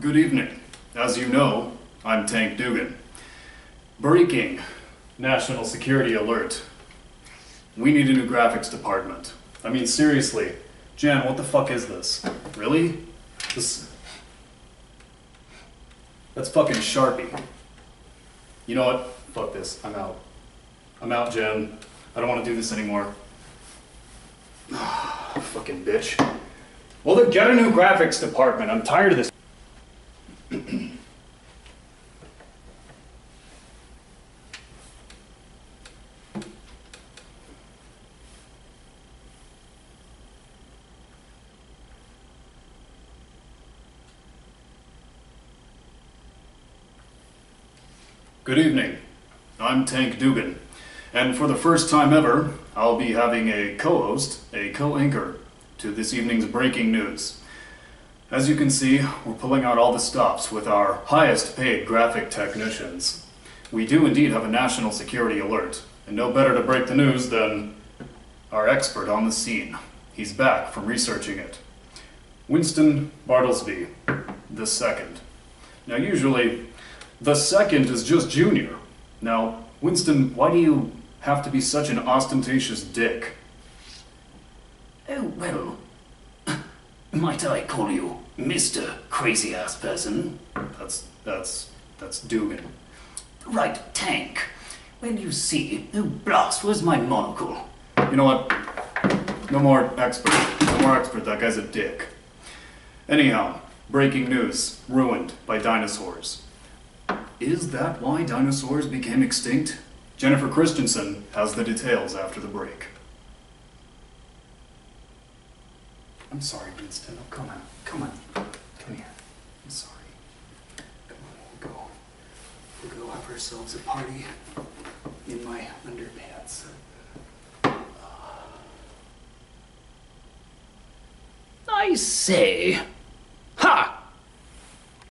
Good evening. As you know, I'm Tank Dugan. Breaking. National security alert. We need a new graphics department. I mean, seriously. Jan, what the fuck is this? Really? That's fucking Sharpie. You know what? Fuck this. I'm out. I'm out, Jen. I don't want to do this anymore. Fucking bitch. Well, then get a new graphics department. I'm tired of this. Good evening. I'm Tank Dugan, and for the first time ever, I'll be having a co-host, a co-anchor, to this evening's breaking news. As you can see, we're pulling out all the stops with our highest paid graphic technicians. We do indeed have a national security alert, and no better to break the news than our expert on the scene. He's back from researching it. Winston Bartlesby II. Now usually, the second is just Junior. Now, Winston, why do you have to be such an ostentatious dick? Oh, well, might I call you Mr. Crazy-Ass Person? That's Dugan. Right, Tank. Well, you see, oh blast, where's my monocle? You know what? No more expert. No more expert. That guy's a dick. Anyhow, breaking news. Ruined by dinosaurs. Is that why dinosaurs became extinct? Jennifer Christensen has the details after the break. I'm sorry, Winston. Oh, come on. Come on. Come here. I'm sorry. Come on, we'll go have ourselves a party in my underpants. I say,